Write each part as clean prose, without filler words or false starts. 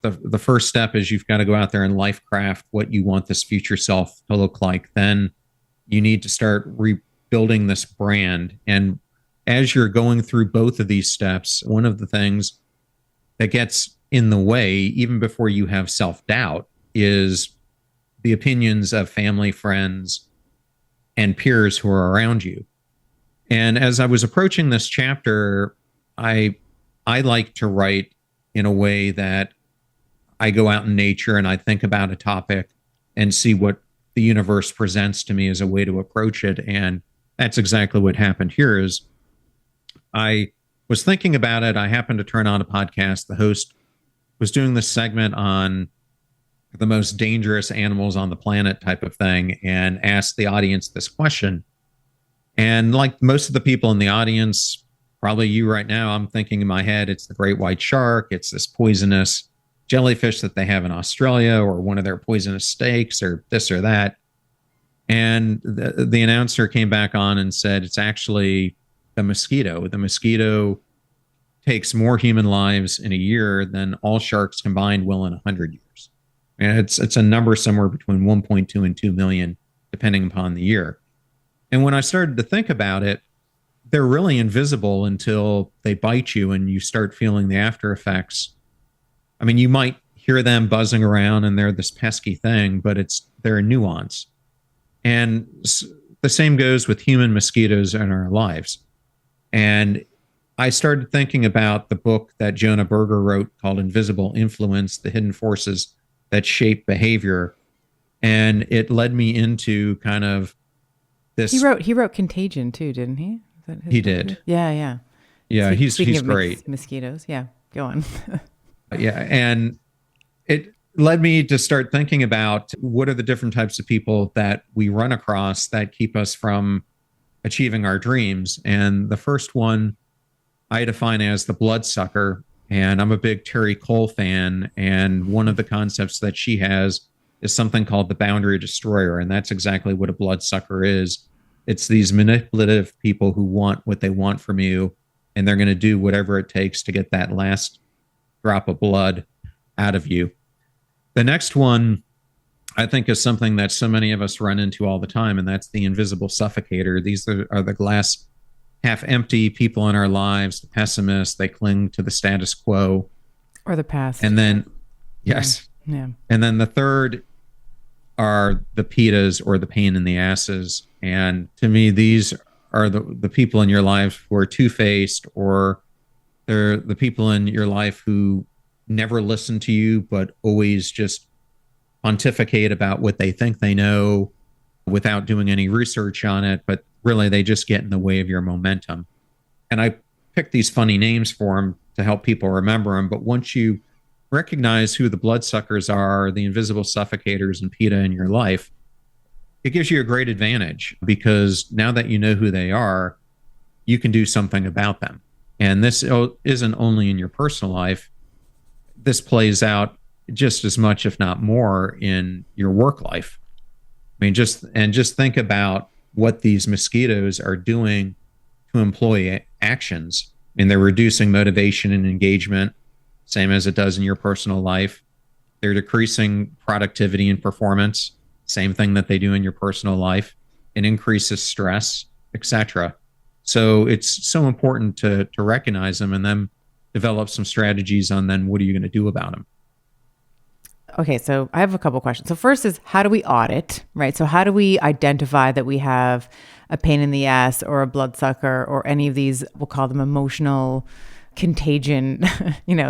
the first step is you've got to go out there and life craft what you want this future self to look like. Then you need to start rebuilding this brand. And as you're going through both of these steps, one of the things that gets in the way, even before you have self doubt, is the opinions of family, friends, and peers who are around you. And as I was approaching this chapter, I like to write in a way that I go out in nature and I think about a topic and see what the universe presents to me as a way to approach it. And that's exactly what happened here. Is I was thinking about it. I happened to turn on a podcast. The host was doing this segment on the most dangerous animals on the planet type of thing, and asked the audience this question. And like most of the people in the audience, probably you right now, I'm thinking in my head, it's the great white shark. It's this poisonous jellyfish that they have in Australia, or one of their poisonous snakes, or this or that. And the announcer came back on and said, it's actually the mosquito. The mosquito takes more human lives in a year than all sharks combined will in 100 years. And it's a number somewhere between 1.2 and 2 million, depending upon the year. And when I started to think about it, they're really invisible until they bite you and you start feeling the after effects. I mean, you might hear them buzzing around and they're this pesky thing, but they're a nuance. And the same goes with human mosquitoes in our lives. And I started thinking about the book that Jonah Berger wrote called Invisible Influence: The Hidden Forces That Shape Behavior. And it led me into kind of this. He wrote Contagion too, didn't he? He did. Yeah. Yeah, he's of great. Mosquitoes. Yeah, go on. Yeah. And it led me to start thinking about what are the different types of people that we run across that keep us from achieving our dreams. And the first one I define as the bloodsucker. And I'm a big Terry Cole fan. And one of the concepts that she has is something called the boundary destroyer. And that's exactly what a bloodsucker is. It's these manipulative people who want what they want from you, and they're going to do whatever it takes to get that last drop of blood out of you. The next one, I think, is something that so many of us run into all the time, and that's the invisible suffocator. These are the glass half empty people in our lives, the pessimists. They cling to the status quo. Or the past. And then, yes. Yeah. And then the third are the PETAs, or the pain in the asses. And to me, these are the people in your life who are two-faced, or they're the people in your life who never listen to you, but always just pontificate about what they think they know without doing any research on it. But really, they just get in the way of your momentum. And I picked these funny names for them to help people remember them. But once you recognize who the bloodsuckers are, the invisible suffocators and PETA in your life, it gives you a great advantage, because now that you know who they are, you can do something about them. And this isn't only in your personal life. This plays out just as much, if not more, in your work life. I mean, just think about what these mosquitoes are doing to employee actions. I mean, they're reducing motivation and engagement, same as it does in your personal life. They're decreasing productivity and performance, same thing that they do in your personal life. It increases stress, etc. So it's so important to recognize them and then develop some strategies on then what are you going to do about them. Okay, so I have a couple questions. So first is, how do we audit, right? So how do we identify that we have a pain in the ass or a bloodsucker or any of these, we'll call them emotional contagion,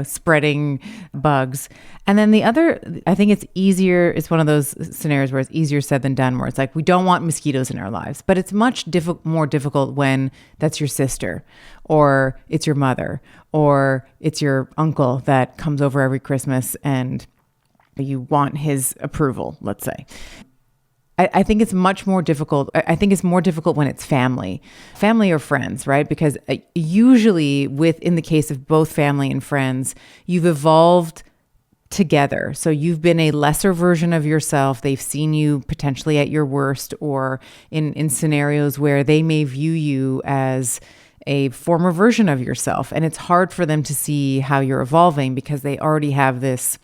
spreading bugs? And then the other, I think it's easier, it's one of those scenarios where it's easier said than done, where it's like, we don't want mosquitoes in our lives, but it's much more difficult when that's your sister, or it's your mother, or it's your uncle that comes over every Christmas and you want his approval, let's say. I think it's much more difficult. I think it's more difficult when it's family or friends, right? Because usually in the case of both family and friends, you've evolved together. So you've been a lesser version of yourself. They've seen you potentially at your worst, or in scenarios where they may view you as a former version of yourself. And it's hard for them to see how you're evolving because they already have this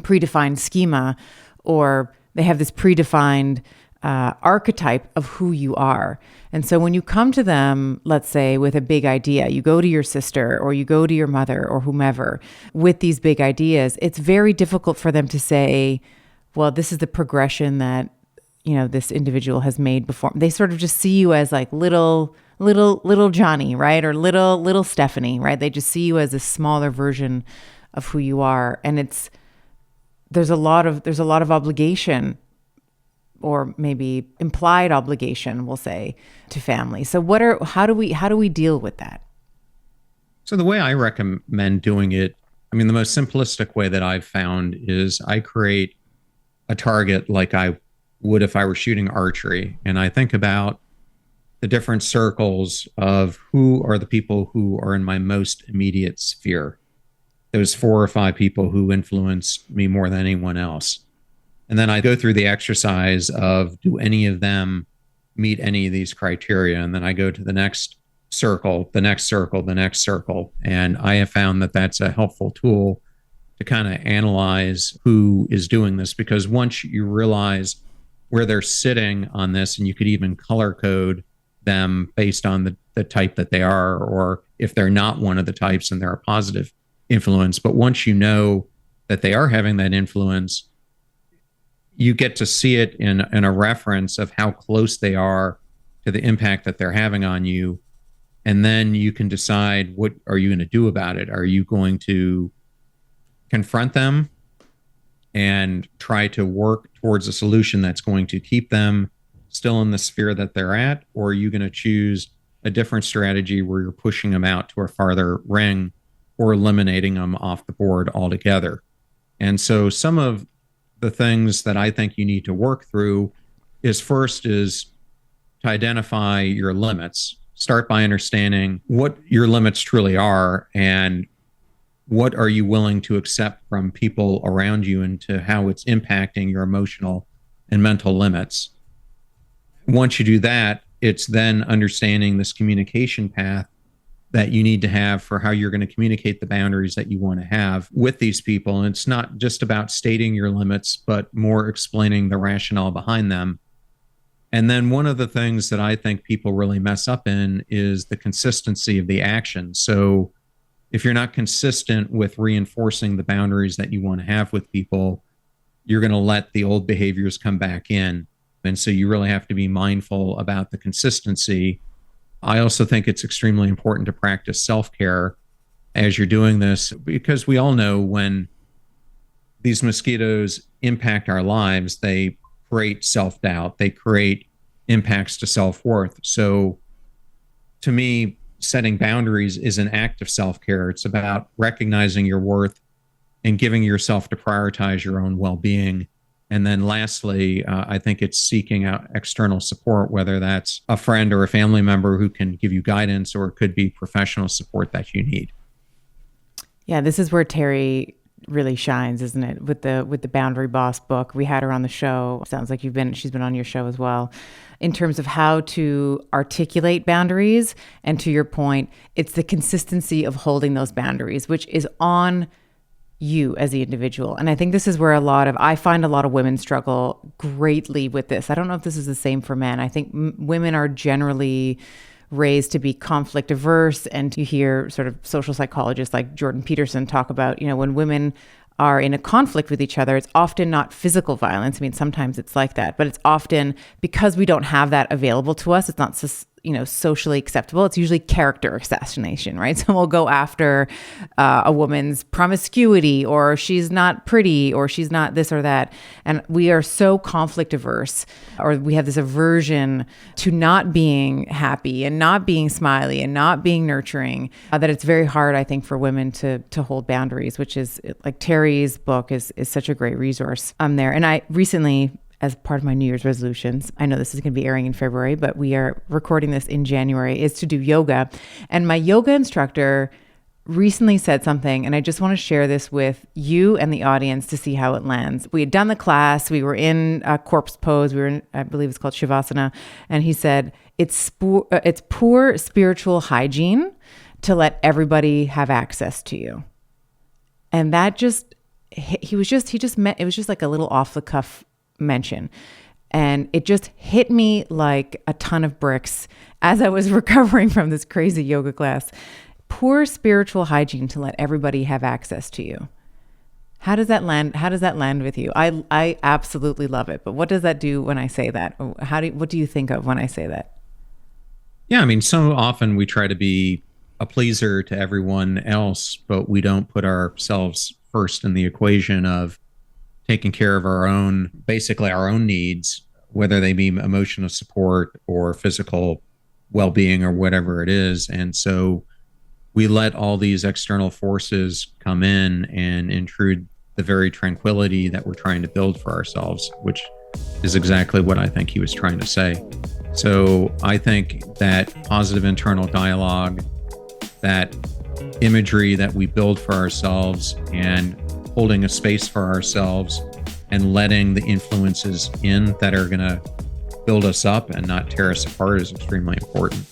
predefined schema, or they have this predefined archetype of who you are. And so when you come to them, let's say with a big idea, you go to your sister or you go to your mother or whomever with these big ideas, it's very difficult for them to say, well, this is the progression that, this individual has made before. They sort of just see you as like little Johnny, right? Or little Stephanie, right? They just see you as a smaller version of who you are. And there's a lot of obligation, or maybe implied obligation, we'll say, to family. So how do we deal with that? So the way I recommend doing it, the most simplistic way that I've found is I create a target like I would if I were shooting archery. And I think about the different circles of who are the people who are in my most immediate sphere. Those 4 or 5 people who influence me more than anyone else. And then I go through the exercise of, do any of them meet any of these criteria? And then I go to the next circle, the next circle, the next circle. And I have found that that's a helpful tool to kind of analyze who is doing this, because once you realize where they're sitting on this, and you could even color code them based on the type that they are, or if they're not one of the types and they're a positive influence. But once you know that they are having that influence, you get to see it in a reference of how close they are to the impact that they're having on you. And then you can decide, what are you going to do about it? Are you going to confront them and try to work towards a solution that's going to keep them still in the sphere that they're at? Or are you going to choose a different strategy where you're pushing them out to a farther ring or eliminating them off the board altogether? And so some of the things that I think you need to work through is to identify your limits. Start by understanding what your limits truly are, and what are you willing to accept from people around you, and to how it's impacting your emotional and mental limits. Once you do that, it's then understanding this communication path that you need to have for how you're going to communicate the boundaries that you want to have with these people. And it's not just about stating your limits, but more explaining the rationale behind them. And then one of the things that I think people really mess up in is the consistency of the action. So if you're not consistent with reinforcing the boundaries that you want to have with people, you're going to let the old behaviors come back in. And so you really have to be mindful about the consistency. I also think it's extremely important to practice self-care as you're doing this, because we all know when these mosquitoes impact our lives, they create self-doubt, they create impacts to self-worth. So to me, setting boundaries is an act of self-care. It's about recognizing your worth and giving yourself to prioritize your own well-being. And then lastly, I think it's seeking out external support, whether that's a friend or a family member who can give you guidance, or it could be professional support that you need. Yeah, this is where Terry really shines, isn't it? With the Boundary Boss book. We had her on the show. Sounds like she's been on your show as well, in terms of how to articulate boundaries. And to your point, it's the consistency of holding those boundaries, which is on you as the individual. And I think this is where I find a lot of women struggle greatly with this. I don't know if this is the same for men. I think women are generally raised to be conflict averse, and you hear sort of social psychologists like Jordan Peterson talk about, when women are in a conflict with each other, it's often not physical violence. I mean, sometimes it's like that, but it's often because we don't have that available to us. It's not socially acceptable. It's usually character assassination, right? So we'll go after a woman's promiscuity, or she's not pretty, or she's not this or that. And we are so conflict averse, or we have this aversion to not being happy and not being smiley and not being nurturing, that it's very hard, I think, for women to hold boundaries, which is like Terry's book is such a great resource there. And I recently, as part of my New Year's resolutions, I know this is going to be airing in February, but we are recording this in January, is to do yoga. And my yoga instructor recently said something, and I just want to share this with you and the audience to see how it lands. We had done the class. We were in a corpse pose. We were in, I believe it's called Shavasana. And he said, it's poor spiritual hygiene to let everybody have access to you. And that just he just met, it was just like a little off the cuff mention. And it just hit me like a ton of bricks as I was recovering from this crazy yoga class. Poor spiritual hygiene to let everybody have access to you. How does that land? How does that land with you? I absolutely love it. But what does that do when I say that? What do you think of when I say that? Yeah, I mean, so often we try to be a pleaser to everyone else, but we don't put ourselves first in the equation of taking care of our own, basically our own needs, whether they be emotional support or physical well-being or whatever it is. And so we let all these external forces come in and intrude the very tranquility that we're trying to build for ourselves, which is exactly what I think he was trying to say. So I think that positive internal dialogue, that imagery that we build for ourselves, and holding a space for ourselves and letting the influences in that are going to build us up and not tear us apart is extremely important.